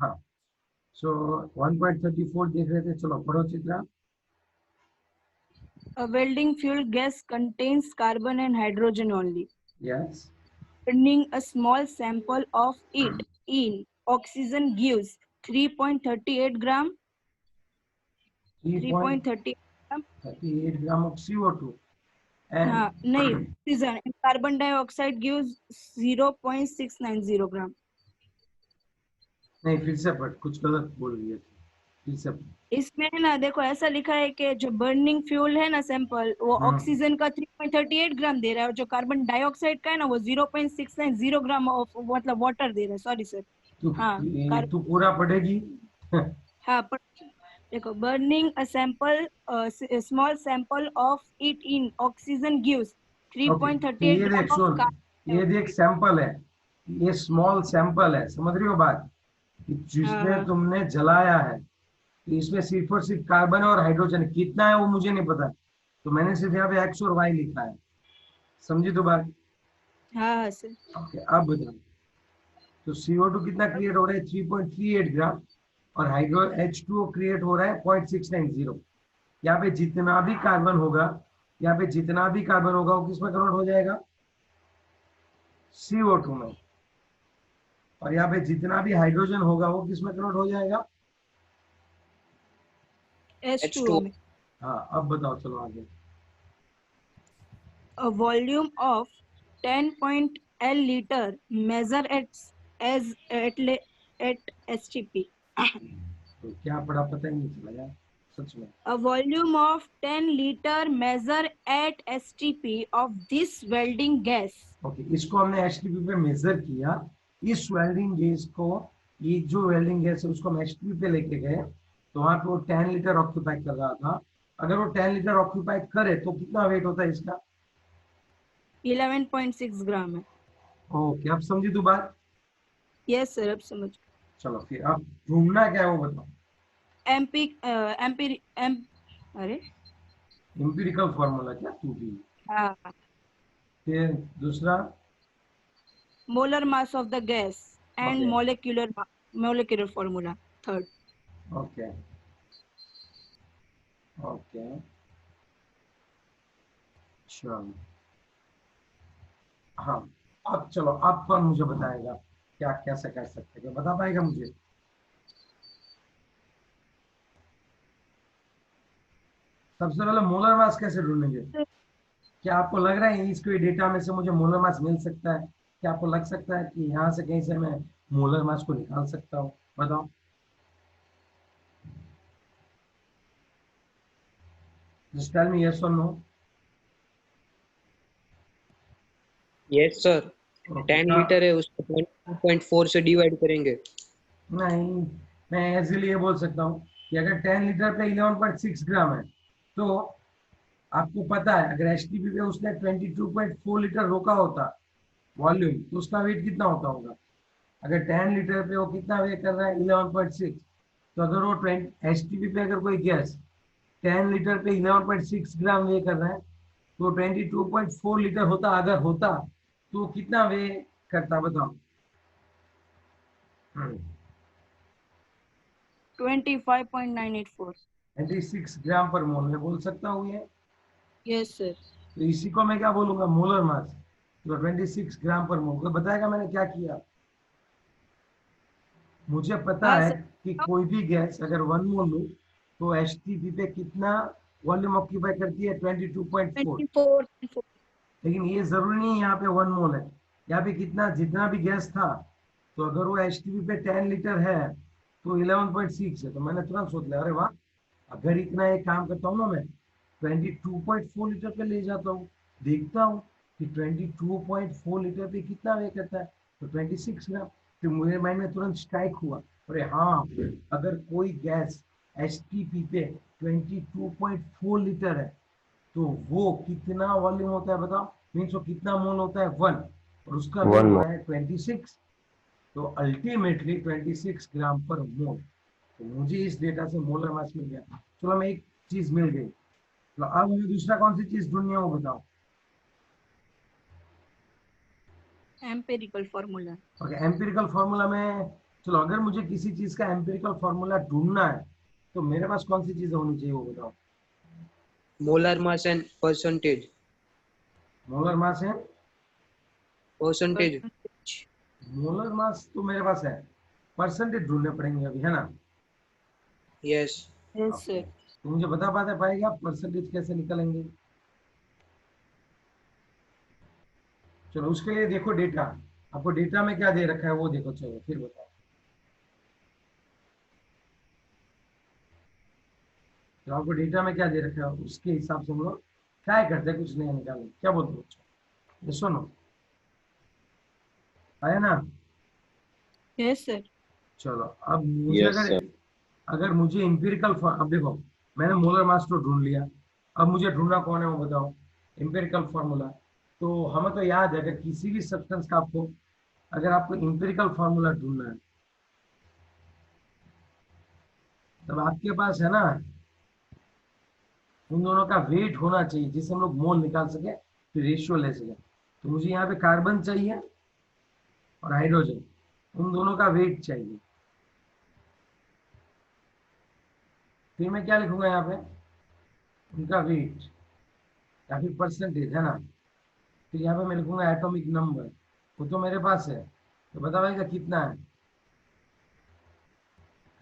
हाँ, सो 1.34 देख रहे थे, चलो पढ़ो Chitra. A welding fuel gas contains carbon and hydrogen only. Yes, Burning a small sample of it in oxygen gives 3.38 gram. 3.38 gram. 3.38 gram of CO2 हाँ, and नहीं, oxygen and carbon dioxide gives 0.690 gram. नहीं, फिर से पढ़, कुछ गलत बोल दिए थे, फिर से पढ़। इसमें है ना, देखो ऐसा लिखा है कि जो बर्निंग फ्यूल है ना सैंपल, वो ऑक्सीजन का 3.38 ग्राम दे रहा है और जो कार्बन डाइऑक्साइड का है ना वो 0.690 ग्राम ऑफ मतलब वाटर दे रहा है। Sorry sir. हाँ, तू पूरा पढ़ेगी। हाँ पर देखो, burning a sample small sample of it in oxygen gives okay, तो 3.38 ये देख ग्राम ऑफ सुन, कार्बन ये देख डाइऑक्साइड। सैंपल है, ये स्मॉल सैंपल है, समझ रही हो बात, कि हाँ जिसमें हाँ तुमने जलाया है, तो इसमें सिर्फ और सिर्फ कार्बन और हाइड्रोजन है, कितना है वो मुझे नहीं पता, तो मैंने सिर्फ यहाँ पे एक्स और वाई लिखा है, समझी तो बात। हाँ सर। ओके, अब बताओ, तो CO2 कितना क्रिएट हो रहा है, 3.38 ग्राम, और हाइड्रो H2O क्रिएट हो रहा है 0.690। यहाँ पे जितना भी कार्बन होगा, यहाँ पे जितना भी कार्बन होगा वो किसमें कन्वर्ट हो जाएगा, CO2 में, और यहाँ पे जितना भी हाइड्रोजन होगा वो किसमें कन्वर्ट हो जाएगा, H2O में। हाँ, अब बताओ, चलो आगे। A volume of 10.L liter measure at STP. तो क्या पढ़ा पता ही नहीं चला यार, सच में। A volume of 10 liter measure at STP of this welding gas. Okay, इसको हमने HTP पे मेजर किया, इस वेल्डिंग गैस को, ये जो वेल्डिंग गैस है उसको हम HTP पे लेके गए, तो वहां पे वो 10 लीटर ऑक्यूपाई कर रहा था। अगर वो 10 लीटर ऑक्यूपाई करे तो कितना वेट होता है इसका, 11.6 ग्राम है। ओके, अब समझी तू बात। यस सर, अब समझ। चलो फिर अब ढूंढना क्या है वो बताओ। एमपी एमपी एम अरे एम्पिरिकल फॉर्मूला क्या तू भी, हाँ, फिर दूसरा, molar mass of the gas and okay molecular formula third. Okay okay, चलो, हाँ, अब चलो, अब कौन मुझे बताएगा क्या कैसे कर सकते हैं, बता पाएगा मुझे। सबसे पहले मोलर मास कैसे ढूंढेंगे, क्या आपको लग रहा है इसके डेटा में से मुझे मोलर मास मिल सकता है, क्या आपको लग सकता है कि यहाँ से कहीं से मैं मोलर मास को निकाल सकता हूँ, बताओ, जस्ट टेल मी यस और नो। यस सर, 10 लीटर है उसको 2.4 से डिवाइड करेंगे। नहीं, मैं इजीली ये बोल सकता हूँ कि अगर 10 लीटर पे 11.6 ग्राम है, तो आपको पता है अगर एचटीपी पे उसने 22.4 लीटर रोका होता वॉल्यूम, तो उसका वेट कितना होता होगा। अगर 10 लीटर पे वो कितना वेट कर रहा है, 11.6, तो अगर वो एचटीपी पे अगर कोई गैस 10 लीटर पे 11.6 ग्राम वे कर रहा है, तो 22.4 लीटर होता, अगर होता तो कितना वे करता बताओ। 25.984। 26 ग्राम पर मोल में बोल सकता हूँ ये, यस सर। तो इसी को मैं क्या बोलूंगा, मोलर मास, तो 26 ग्राम पर मोल। बताएगा मैंने क्या किया, मुझे पता हाँ है सर। कि कोई भी गैस अगर 1 मोल लूं तो एचटीपी पे कितना वॉल्यूम ऑक्यूपाई करती है, 22.4, 24। लेकिन ये जरूरी नहीं यहाँ पे 1 मोल है, यहाँ पे कितना जितना भी गैस था, तो अगर वो एचटीपी पे 10 लीटर है तो 11.6 है, तो मैंने तुरंत सोच लिया, अरे वाह, अगर इतना एक काम करता हूँ ना मैं, 22.4 लीटर पे ले जाता हूँ, देखता हूँ कि 22.4 लीटर पे कितना वे करता है, तो 26 ग्राम। फिर मेरे माइंड में तुरंत स्ट्राइक हुआ, अरे हाँ, अगर कोई गैस एच पे 22.4 लीटर है, तो वो कितना वॉल्यूम होता है बताओ, मीन्स वो कितना मोल होता है, 1, और उसका वेट हो रहा है 26, तो अल्टीमेटली 26 ग्राम पर मोल। तो मुझे इस डेटा से मोलर मास मिल गया, चलो मैं एक चीज मिल गई, तो अब हमें दूसरा कौन सी चीज ढूंढनी है वो बताओ। Empirical formula. Okay, empirical formula में चलो अगर मुझे किसी चीज का एम्पिरिकल फॉर्मूला ढूंढना है तो मेरे पास कौन सी चीजें होनी चाहिए वो बताओ। Molar mass and percentage. Molar mass है, परसेंटेज। मोलर मास तो मेरे पास है, परसेंटेज ढूंढने पड़ेंगे अभी, है ना। यस। Yes sir. तो मुझे बता पाएगा परसेंटेज कैसे निकलेंगे। चलो उसके लिए देखो डेटा, आपको डेटा में क्या दे रखा है वो देखो, चलो फिर बताओ। तो आपको डेटा में क्या दे रखा है उसके हिसाब से हम लोग ट्राई करते हैं कुछ नया निकालने, क्या बोलते हो बच्चों, ये सुनो, आया ना। Yes sir. चलो अब मुझे यस अगर सर। अगर मुझे इंपिरिकल, अब देखो मैंने मोलर मास तो ढूंढ लिया, अब मुझे ढूंढना कौन है वो बताओ, इंपिरिकल फॉर्मूला। तो हमें तो याद है अगर किसी भी सब्सटेंस का आपको, अगर आपको इंपिरिकल फॉर्मूला ढूंढना है तब आपके पास है ना उन दोनों का वेट होना चाहिए जिससे हम लोग मोल निकाल सके, फिर रेशियो ले सके। तो मुझे यहाँ पे कार्बन चाहिए और हाइड्रोजन, उन दोनों का वेट चाहिए। फिर मैं क्या लिखूंगा यहाँ पे, उनका वेट या फिर परसेंटेज, है ना। फिर यहाँ पे मैं लिखूंगा एटॉमिक नंबर, वो तो मेरे पास है, तो बता भाई का कितना है,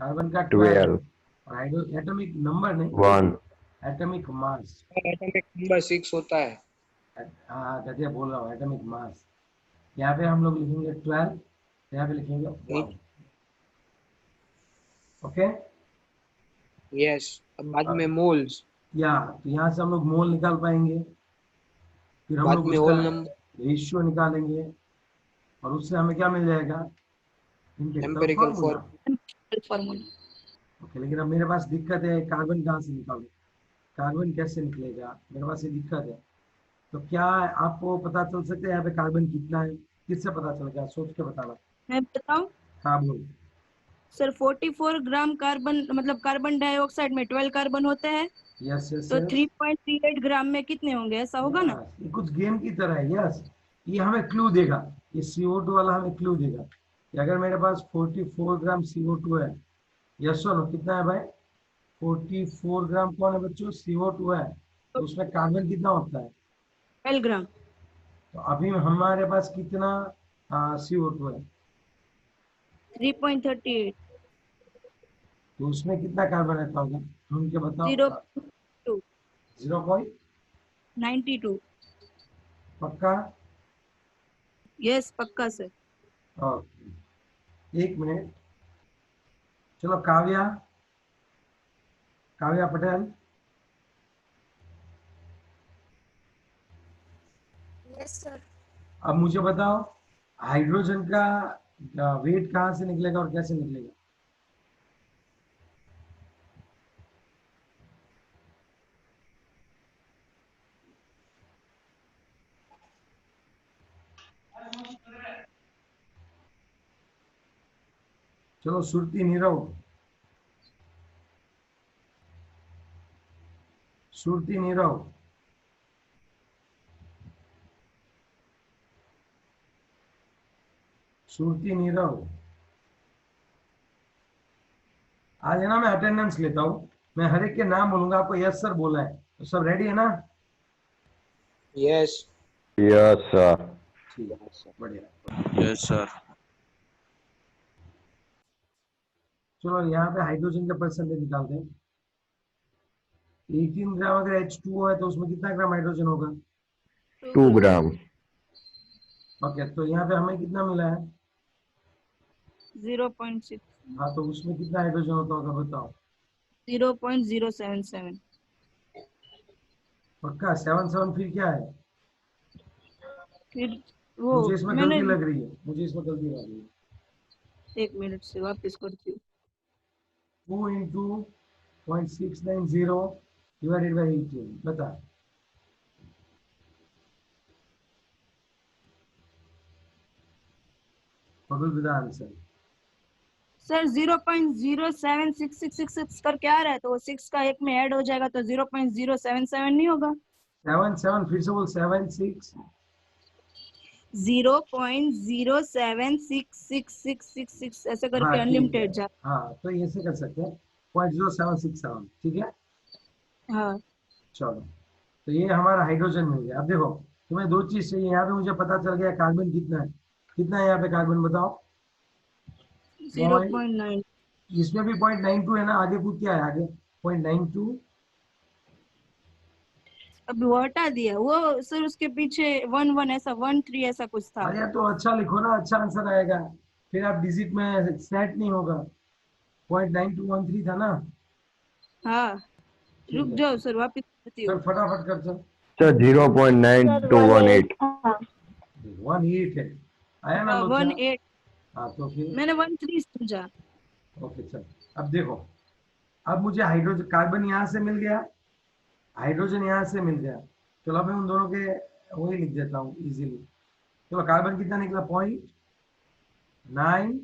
कार्बन का 12 12 और हाइड्रो एटॉमिक नंबर नहीं, 1 एटॉमिक मास। एटॉमिक नंबर 6 होता है। हाँ गधे बोल रहा हूँ, एटॉमिक मास। यहाँ पे हम लोग लिखेंगे 12, यहाँ पे लिखेंगे 1। Okay, yes. अब बाद में मोल्स। या तो यहाँ से हम लोग मोल निकाल पाएंगे, फिर हम बाद लोग में उसका होल नंबर। रेशियो निकालेंगे और उससे हमें क्या मिल जाएगा, empirical empirical formula. Form. Formula. Okay, लेकिन अब मेरे पास दिक्कत है, कार्बन कहाँ से निकालूं, कार्बन कैसे निकलेगा, मेरे पास ये दिक्कत है। तो क्या आपको पता चल सकता है यहाँ पे कार्बन कितना है, किससे पता चलेगा, सोच के बताना। मैं बताऊं हाँ बोल। सर, 44 ग्राम कार्बन, मतलब कार्बन डाइऑक्साइड में 12 कार्बन होते हैं, यस यस तो यस, 3.38 ग्राम में कितने होंगे, ऐसा होगा ना। ये कुछ गेम की तरह है। यस, ये हमें क्लू देगा, ये CO2 वाला हमें क्लू देगा कि अगर मेरे पास 44 ग्राम CO2 है, यस सुनो कितना है भाई, 44 ग्राम कौन है बच्चों, CO2 है, तो उसमें कार्बन कितना होता है, 12 ग्राम। तो अभी हमारे पास कितना CO2 है, 3.38। तो उसमें कितना कार्बन रहता होगा, ढूंढ के बताओ। 0.2। 0.92, 92। पक्का। यस पक्का सर। ओके, एक मिनट, चलो काव्या, काव्या पटेल, यस सर। अब मुझे बताओ हाइड्रोजन का वेट कहाँ से निकलेगा और कैसे निकलेगा। चलो सुरती नीरव, सुरती नीरव, सुरती नीरव, आज है ना मैं अटेंडेंस लेता हूँ, मैं हर एक के नाम बोलूंगा, आपको यस सर बोला है, तो सब रेडी है ना। यस। Yes sir. ठीक है, बढ़िया। Yes sir. चलो यहाँ पे हाइड्रोजन का परसेंटेज निकालते हैं। 18 ग्राम अगर H2O है तो उसमें कितना ग्राम हाइड्रोजन होगा, 2 ग्राम। ओके, तो यहाँ पे हमें कितना मिला है, 0.6। हाँ, तो उसमें कितना हाइड्रोजन होता होगा बताओ। 0.077। पक्का 77, फिर क्या है, फिर वो मुझे इसमें मैंने, गलती लग रही है, मुझे इसमें गलती लग रही है। 1 मिनट से वापस करती हूँ। 2 into 0.690 divided by 18, बता। What will be the answer? Sir 0.07666 करके आ रहा है, तो वो 6 का एक में ऐड हो जाएगा, तो 0.077 नहीं होगा। 7 7 फिर से बोल, 7 6 0.076666 ऐसे करके हाँ ठीक है, अनलिमिटेड जा। हाँ तो ये ऐसे कर सकते हैं 0.0767, ठीक है। हाँ चलो, तो ये हमारा हाइड्रोजन मिल गया। अब देखो, तुम्हें दो चीज चाहिए। यहाँ पे मुझे पता चल गया कार्बन कितना है। कितना है यहाँ पे कार्बन, बताओ। पॉइंट, 0.9। इसमें भी 0.92 है ना, आगे कुछ क्या है आगे, 0.92। अभी वो हटा दिया वो सर, उसके पीछे 11 ऐसा 13 ऐसा कुछ था। अरे यार तो अच्छा लिखो ना, अच्छा आंसर आएगा। फिर आप डिजिट में सेट नहीं होगा। 0.9213 था ना। हाँ ठीक रुक है, जाओ सर, वापिस करती चल हूँ। फटाफट कर चल। Sir sir 18 0.9218। था। 18 है, आया ना हाँ लोचा। 18। हाँ तो फिर मैंने 13 समझा। ओके चल। अब देखो, अब मुझे हाइड्रोजन, कार्बन यहाँ से मिल गया, हाइड्रोजन यहाँ से मिल गया। चलो अब मैं उन दोनों के वही लिख देता हूँ इजीली। चलो कार्बन कितना निकला, 0.992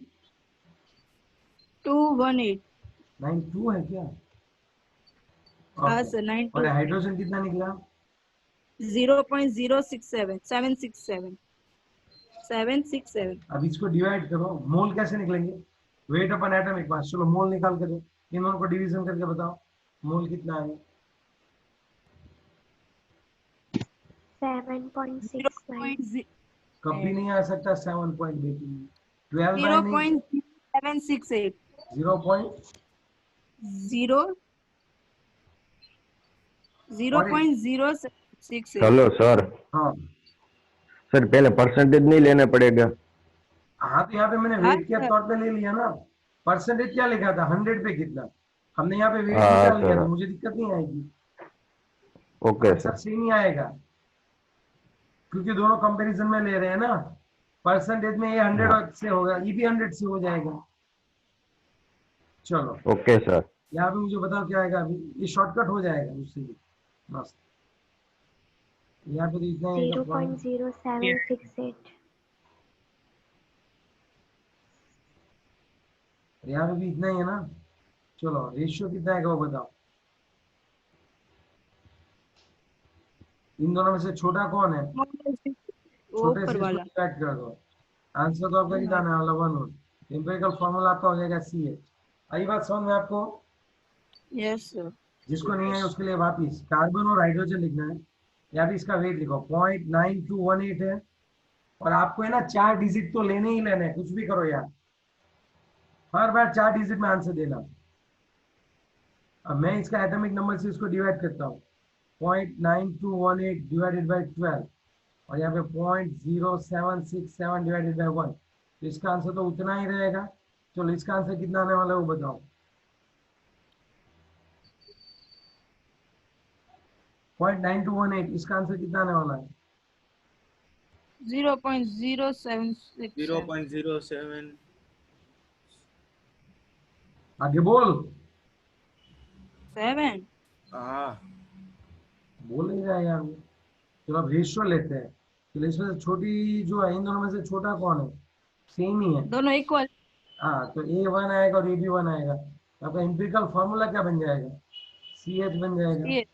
218। है क्या। हाँ ओके, सर और 92। हाइड्रोजन कितना निकला। 0.067 767 767। अब इसको डिवाइड करो, मोल कैसे निकलेंगे, वेट अपन एटॉमिक मास। चलो मोल निकाल के दो, इन दोनों को डिवीजन करके बताओ मोल कितना है। 7.69। 0.0 कभी नहीं आ सकता 7.18। 12/8 0.0768। 0 पॉइंट। 0 और 0.068। Hello sir. हाँ सर पहले परसेंटेज नहीं लेना पड़ेगा। हाँ, तो यहाँ पे मैंने हाँ वेट के सर। तौर पे ले लिया ना। परसेंटेज क्या लिखा था, 100 पे कितना। हमने यहाँ पे वेट हाँ निकाल लिया, सर। तो मुझे दिक्कत नहीं आएगी, ओके आंसर सर। सेम ही आएगा, क्योंकि दोनों कंपैरिजन में ले रहे हैं ना। परसेंटेज में ये हाँ 100 से होगा, ये भी 100 से हो जाएगा। चलो, ओके सर। यहाँ पे मुझे बताओ क्या आएगा अभी, ये शॉर्टकट हो जाएगा उससे भी मस्त। यहाँ पे तो इतना ही आएगा पॉइंट। 0.0768। यहाँ पे भी इतना ही है ना। चलो रेशियो कितना आएगा वो बताओ। इन दोनों में से छोटा कौन है, वो छोटे ऊपर से इसको वाला। डिवाइड कर दो। आंसर तो आपका कितना आने वाला, 1 एम्पिरिकल फॉर्मूला आपका हो जाएगा CH। आई बात समझ में आपको। Yes sir. जिसको नहीं है उसके लिए वापिस कार्बन और हाइड्रोजन लिखना है। या भी इसका वेट लिखो, 0.9218 है। और आपको है ना 4 डिजिट तो लेने ही लेने हैं, कुछ भी करो यार, हर बार 4 डिजिट में आंसर देना। अब मैं इसका एटॉमिक नंबर से इसको डिवाइड करता हूँ, 0.9218 डिवाइडेड बाई 12, और यहाँ पे 0.0767 डिवाइडेड बाई 1। तो इसका आंसर तो उतना ही रहेगा। चलो इसका आंसर कितना आने वाला है वो बताओ। 0.9218, इसका आंसर कितना आने वाला है। 0.0767। 0.07। आगे बोल, 7। हाँ बोल नहीं रहा है यार वो। चलो अब रेशियो लेते हैं। चलो इसमें से छोटी जो है, इन दोनों में से छोटा कौन है, सेम ही है। दोनों इक्वल। हाँ तो A1 आएगा और AB1 आएगा। आपका एम्पिरिकल फॉर्मूला क्या बन जाएगा, CH बन जाएगा। ये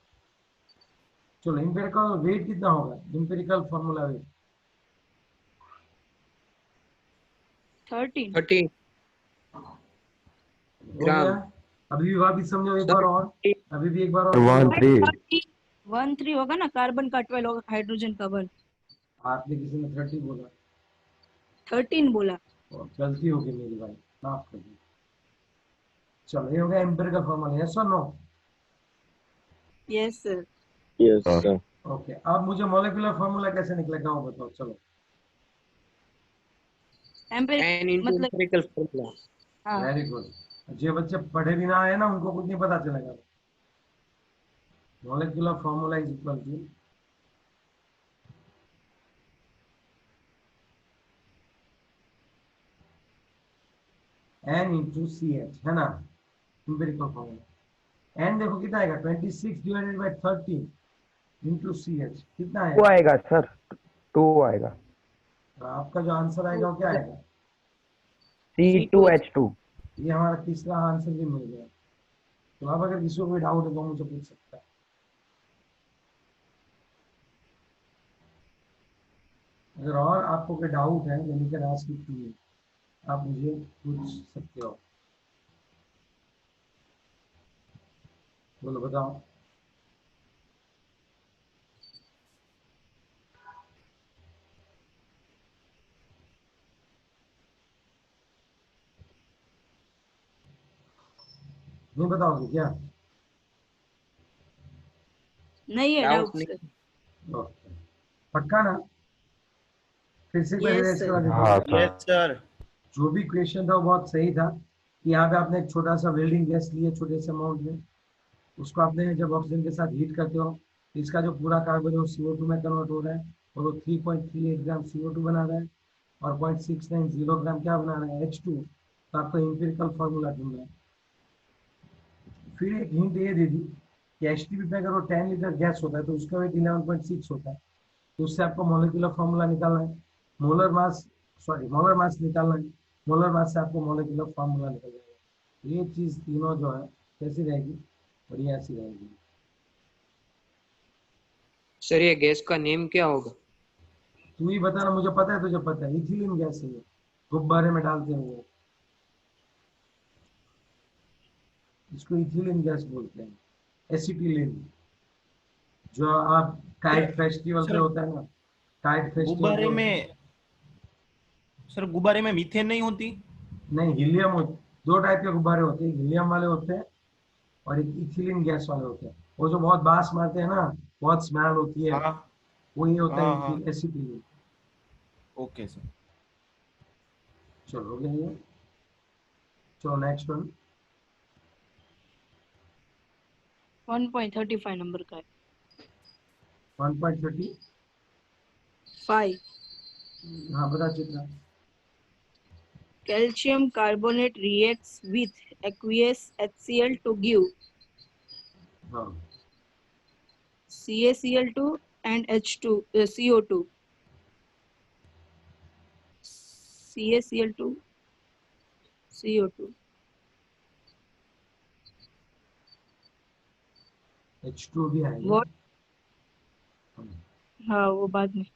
चलो एम्पिरिकल वेट कितना होगा, एम्पिरिकल फॉर्मूला वेट 13। 13 हो गया। ग्राम। अभी भी वापिस समझो एक बार सर और, अभी भी एक बार और वन समझो। थ्री 13 होगा ना, कार्बन का 12 होगा, हाइड्रोजन का 1। आपने किसी ने 30 बोला, 13 बोला। और गलती होगी मेरी भाई, माफ कर दीजिए। चलो ये हो गया एम्पिरिकल फॉर्मूला, यस और no. Yes sir. Yes sir. Sir. Okay, अब मुझे मॉलिक्यूलर फॉर्मूला कैसे निकलेगा वो बताओ। चलो n into मतलब empirical formula। हाँ वेरी गुड। जो बच्चे पढ़े भी ना आए ना उनको कुछ नहीं पता चलेगा। Molecular formula is equal to n into CH, है ना, एम्पिरिकल फॉर्मूला। n देखो कितना आएगा, 26 डिवाइडेड बाई 13 इंटू CH, कितना टू आएगा। आएगा सर। 2 आएगा। तो आपका जो आंसर आएगा वो क्या आएगा। C2H2। ये हमारा तीसरा आंसर भी मिल गया। तो अब अगर किसी को कोई डाउट है तो मुझे पूछ सकता है। अगर और आपको कोई डाउट है यानी कि आस्क इट टू मी, आप मुझे पूछ सकते हो। बोलो बताओ। नहीं बताओगे क्या? नहीं है डाउट डाउट नहीं। सर। ओके, पक्का ना? फिर से एक बार यस रिवाइज सर। करवा देते हाँ हैं। सर। Yes sir. जो भी क्वेश्चन था वो बहुत सही था कि यहाँ पे आपने एक छोटा सा वेल्डिंग गैस लिया छोटे से अमाउंट में, उसको आपने जब ऑक्सीजन के साथ हीट करते हो तो इसका जो पूरा कार्बन है वो CO2 में कन्वर्ट हो रहा है और वो 3.38 ग्राम CO2 बना रहा है और 0.690 ग्राम क्या बना रहा है, H2। तो आपको इंपिरिकल फॉर्मूला ढूंढना है। फिर एक हिंट ये दे दी कि HTP पे अगर वो 10 लीटर गैस होता है तो उसका वेट 11.6 होता है, तो उससे आपको मॉलिक्यूलर फॉर्मूला निकालना है। Molar mass, sorry molar mass निकालना है। मोलर मास से आपको मॉलिक्यूलर फॉर्मूला निकल जाएगा। ये चीज तीनों जो है कैसी रहेगी, बढ़िया सी रहेगी। सर ये गैस का नेम क्या होगा? तू ही बता ना, मुझे पता है तुझे पता है, इथिलीन गैस है ये, गुब्बारे में डालते हैं वो, इसको इथिलीन गैस बोलते हैं, एसिटिलीन। जो आप काइट फेस्टिवल पे सर होता है ना, काइट फेस्टिवल पे गुब्बारे होता है। में सर गुब्बारे में मीथेन नहीं होती? नहीं, हीलियम दो टाइप के गुब्बारे होते हैं, हीलियम वाले होते हैं और एक इथिलीन गैस वाले होते हैं। वो जो बहुत बास मारते हैं ना, बहुत स्मेल होती है, हाँ वो ये होता हाँ हाँ। है एसिटिलीन। Okay sir. चलो हो गया ये। चलो नेक्स्ट वन। 1.35 नंबर का है। 1.30। 5. हाँ बता Chitra. Calcium carbonate reacts with aqueous HCl to give हाँ CaCl2 and H2 CO2. CaCl2 CO2. H2 भी आएगा। What? हाँ वो बाद में.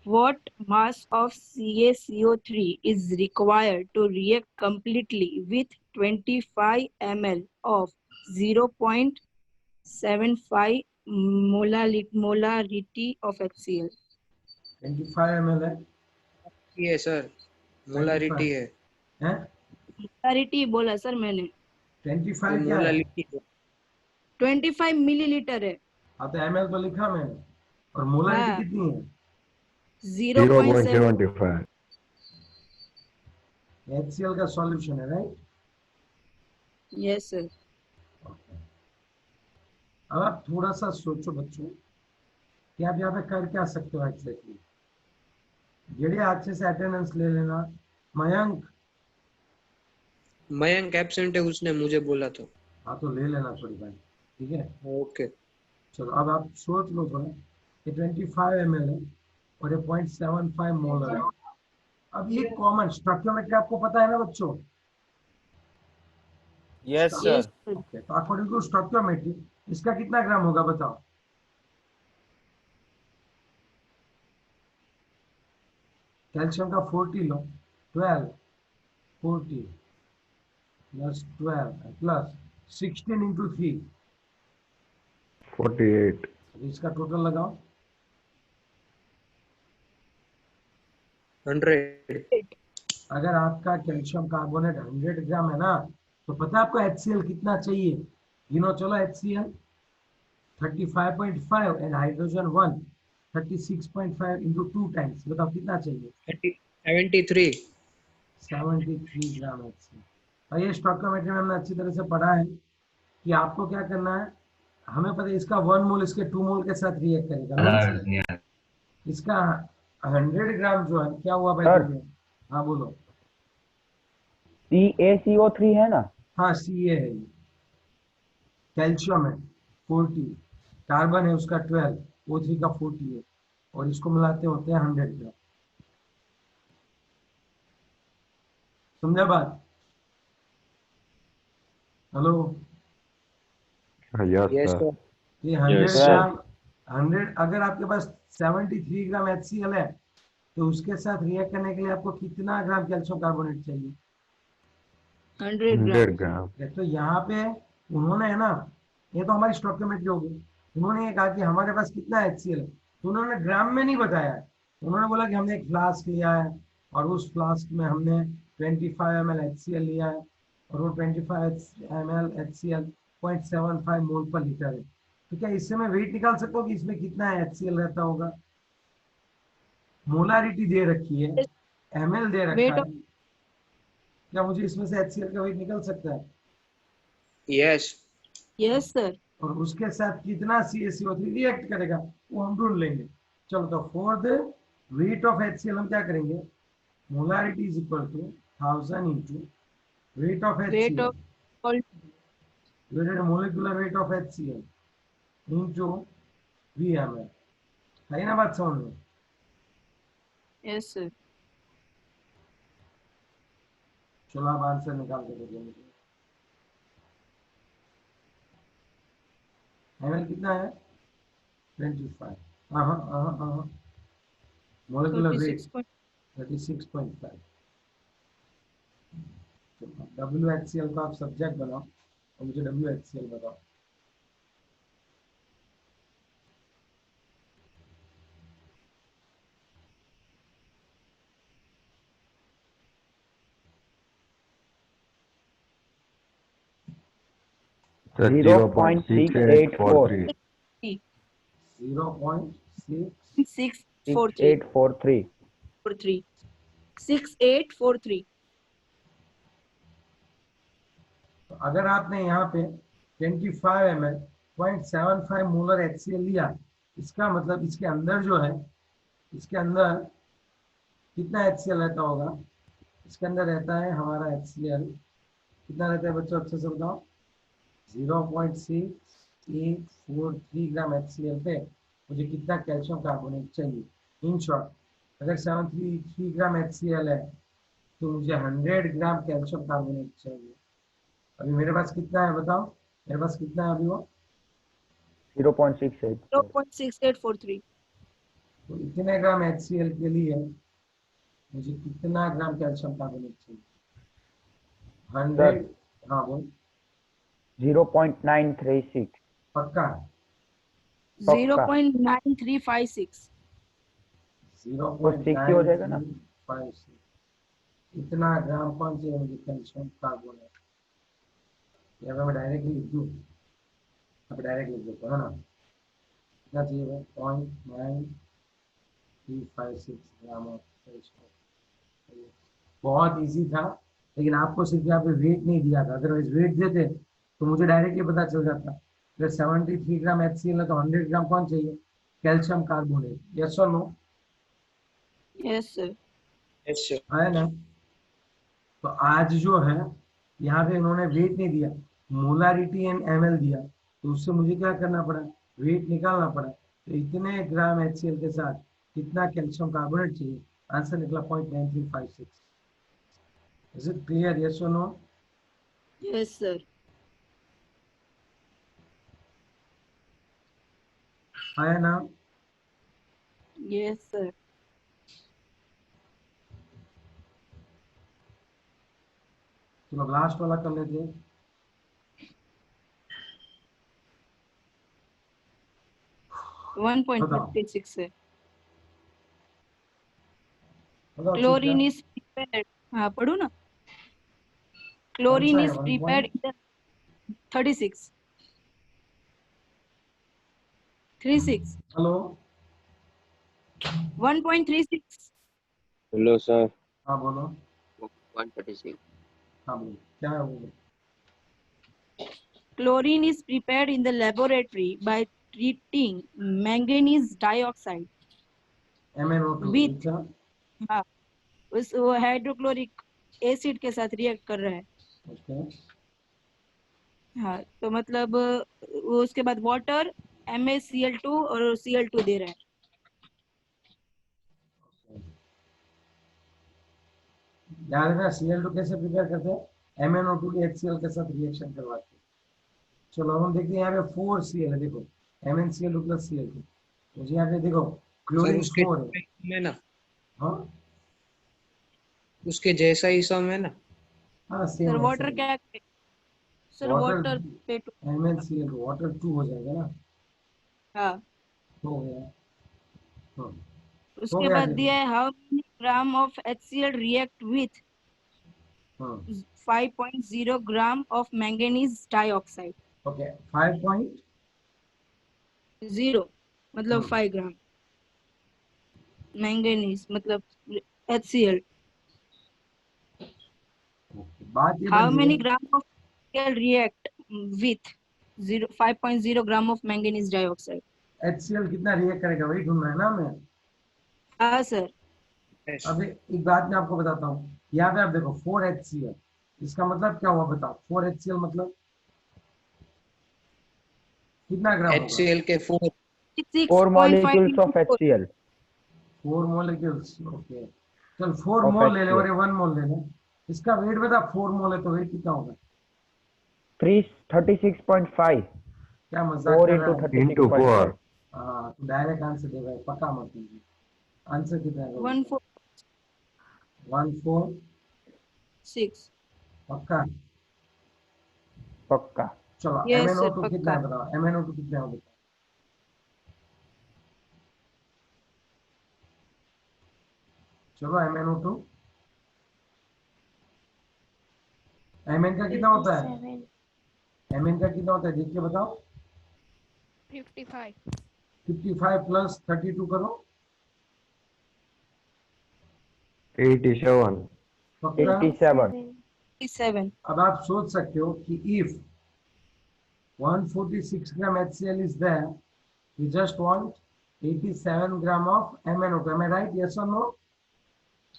What mass of CaCO3 is required to react completely with 25 ml of 0.75 molarity of HCl? 25 ml है। ये sir 25 molarity है। है। मोलारिटी बोला सर मैंने. वो 25 क्या है? मोलारिटी है। 25 मिलीलीटर है. हाँ तो ml तो लिखा मैंने, और मोलारिटी हाँ कितनी है? 0.7. 0.75। HCl का सॉल्यूशन है, राइट? Yes sir. अब आप थोड़ा सा सोचो बच्चों कि आप यहाँ पे कर क्या सकते हो एग्जैक्टली। जेडे अच्छे से अटेंडेंस ले लेना। मयंक, मयंक एब्सेंट है, उसने मुझे बोला था। हाँ तो ले लेना थोड़ी बार, ठीक है। ओके। चलो अब आप सोच लो थोड़ा, ये 25 ml है और ये 0.75 मोलर है। अब ये कॉमन स्टोइकियोमेट्री आपको पता है ना बच्चों? Yes yes sir. Sir. Okay, तो अकॉर्डिंग टू स्टोइकियोमेट्री इसका कितना ग्राम होगा बताओ? कैल्शियम का 40 लो, 12, 40 प्लस 12 प्लस 16 इंटू 3, 48। इसका टोटल लगाओ। 100। अगर आपका कैल्शियम कार्बोनेट 100 ग्राम है ना, तो पता है आपको HCl कितना चाहिए? गिनो चलो। HCl 35.5 and hydrogen 1 36.5 into 2 times, बताओ कितना चाहिए? 73। 73 ग्राम HCl। और ये स्टोइकियोमेट्री में हमने अच्छी तरह से पढ़ा है कि आपको क्या करना है। हमें पता है इसका 1 मोल इसके 2 मोल के साथ रिएक्ट करेगा, मींस इसका 100 ग्राम जो है क्या हुआ भाई सर तुमने? हाँ बोलो। CaCO3 है ना? हाँ Ca है ये, कैल्शियम है 40, कार्बन है उसका 12, O3 का 40 है, और इसको मिलाते होते हैं 100 ग्राम। समझा बात? Hello? Yes yes sir. Sir. ये 100 यस सर ग्राम, 100 अगर आपके पास 73 ग्राम HCl है तो उसके साथ रिएक्ट करने के लिए आपको कितना ग्राम कैल्शियम कार्बोनेट चाहिए? 100 ग्राम 100 ग्राम। तो यहाँ पे उन्होंने है ना, ये तो हमारी स्टोइकियोमेट्री होगी, उन्होंने ये कहा कि हमारे पास कितना HCl है, तो उन्होंने ग्राम में नहीं बताया है। उन्होंने बोला कि हमने एक फ्लास्क लिया है और उस फ्लास्क में हमने 25 ml HCl लिया है और वो 25 ml HCl 0.75 मोल पर लीटर है। तो क्या इससे मैं वेट निकाल सकता हूँ कि इसमें कितना HCl रहता होगा? मोलारिटी दे रखी है, ml दे रखा वेट है, ऑफ क्या मुझे इसमें से HCl का वेट निकल सकता है? Yes yes sir. और उसके साथ कितना CaCO3 रिएक्ट करेगा वो हम ढूंढ लेंगे। चलो, तो for the weight of HCl हम क्या करेंगे? Molarity is equal to 1000 into weight of weight HCl of divided molecular weight of HCl into VML। है ना बात समझ में? Yes sir. चलो आप आंसर निकाल के देखिए मुझे। ml कितना है? 25। हाँ हाँ हाँ हाँ, मोलिकुलर वेट 36. 36.5। WHCl का आप सब्जेक्ट बनाओ और मुझे WHCl बताओ। सर 0.684 0.6843। 0.6। 643. 6843 6843. तो अगर आपने यहाँ पे 25 ml 0.75 मोलर HCl लिया, इसका मतलब इसके अंदर जो है, इसके अंदर कितना HCl रहता होगा? इसके अंदर रहता है हमारा HCl कितना रहता है बच्चों, अच्छे से बताओ। 0.6843 ग्राम HCl पे मुझे कितना कैल्शियम कार्बोनेट चाहिए? इन शॉर्ट, अगर 733 ग्राम HCl है तो मुझे 100 ग्राम कैल्शियम कार्बोनेट चाहिए। अभी मेरे पास कितना है बताओ? मेरे पास कितना है अभी वो? 0.68 0.6843. तो इतने ग्राम HCl के लिए मुझे कितना ग्राम कैल्शियम कार्बोनेट चाहिए? 100। हाँ बोल। 0.936 पक्का? पक्का। 0.9356. तो 6 ही हो जाएगा ना? 0.9356। इतना ग्राम कौन चाहिए मुझे कैल्शियम कार्बोनेट? या मैं डायरेक्ट लिख दूँ? अब डायरेक्ट लिख देता हूँ, है ना? कितना चाहिए भाई? 0.9356 ग्राम ऑफ कैल्शियम। बहुत इजी था, लेकिन आपको सिर्फ यहाँ पे वेट नहीं दिया था। अदरवाइज वेट देते तो मुझे डायरेक्टली पता चल जाता। अगर 73 ग्राम HCl है तो 100 ग्राम कौन चाहिए? Calcium carbonate. यस और no? Yes sir. Yes sir. है ना? तो आज जो है यहाँ पे इन्होंने वेट नहीं दिया, मोलारिटी एंड ml दिया, तो उससे मुझे क्या करना पड़ा? वेट निकालना पड़ा। तो इतने ग्राम HCl के साथ कितना कैल्शियम कार्बोनेट चाहिए? आंसर निकला 0.9356। Is it clear? यस और नो? Yes sir. है ना? Yes sir. चलो लास्ट वाला कर लेते हैं। बताओ 1.56 है. बताओ ठीक Chlorine है। is prepared. हाँ पढ़ो ना. कौन सा Chlorine है? is 1 prepared in the 36. 36. Hello? 1.36. Hello sir. हाँ बोलो। 136। हाँ बोलो, क्या है वो? Chlorine is prepared in the laboratory by treating manganese dioxide MnO2 with अच्छा। हाँ उस वो हाइड्रोक्लोरिक एसिड के साथ रिएक्ट कर रहा है. ओके। हाँ तो मतलब वो उसके बाद वाटर MaCl2 और Cl2 दे रहा है. याद रखना Cl2 कैसे प्रिपेयर करते हैं? MnO2 के HCl के साथ रिएक्शन करवाते हैं। चलो हम देखते हैं, यहाँ पे 4Cl है, देखो MnCl2 + Cl2। मुझे यहाँ पे देखो सर क्लोरीन उसके 4 है। में ना हाँ उसके जैसा ही सम है ना? हाँ सर सेम वाटर क्या सर वाटर वाटर पे MnCl वाटर 2 हो जाएगा ना, हाँ हो गया। हाँ हो उसके गया बाद देखो। दिया है how many gram of HCl react with हाँ 5.0 gram of manganese dioxide. Okay 5 point 0 मतलब 5 ग्राम, मैंगनीज मतलब HCl। बात ये हाउ बन रही मेनी है gram of HCl react with 5.0 gram of manganese dioxide. HCl कितना रिएक्ट करेगा वही ढूंढना है ना हमें। हाँ सर। Yes. अब एक बात मैं आपको बताता हूँ, यहाँ पे आप देखो 4HCl, इसका मतलब क्या हुआ बताओ, 4HCl मतलब कितना ग्राम होगा। HCl के 4 4 6.5 molecules into of 4। HCl 4 molecules, okay चल 4 of मोल ले ले और HCl. ये 1 मोल ले ले, इसका वेट बता, 4 मोल है तो वेट कितना होगा। 36.5. क्या मजाक 4 कर रहा into है। इंटू 36.5. 4। हाँ तो डायरेक्ट आंसर दे भाई, पक्का मत कीजिए। आंसर कितना है 146। 146 पक्का। पक्का. चलो यस सर MnO2 कितना पक्का। है बताओ, MnO2 कितना है बताओ। चलो MnO2 Mn का कितना होता है, 57 Mn का कितना होता है देख के बताओ। 55 55 प्लस 32 करो, 87। पक्का। 87. 7। अब आप सोच सकते हो कि if 146 gram HCl is there, we just want 87 gram of MnO2, am I right, yes or no?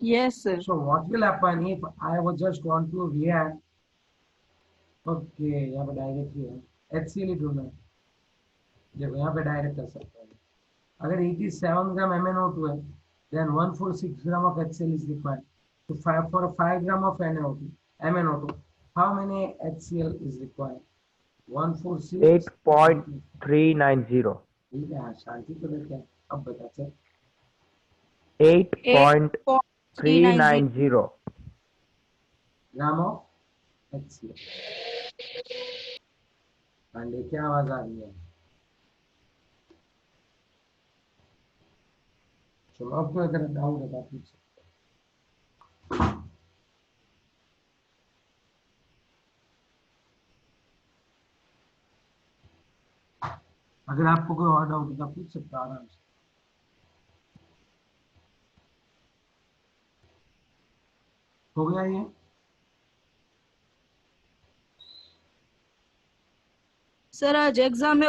Yes sir. So what will happen if I would just want to react, okay यहाँ पे direct ही है HCl ही ढूंढना है, देखो यहाँ पे direct कर सकते हैं। अगर 87 ग्राम MnO2 है, then 146 gram of HCl is required. So for 5 gram of MnO2, how many HCl is required? 146। 8.390. ठीक है हाँ, शांति तो लेते हैं। अब बता चल 8.390 8.390. Gram of HCl। पांडे क्या आवाज आ रही है। चलो अब कोई अगर डाउट है तो आप पूछ सकते हैं। अगर आपको कोई और डाउट है तो आप पूछ सकते हो आराम से। हो गया ये। सर आज एग्जाम है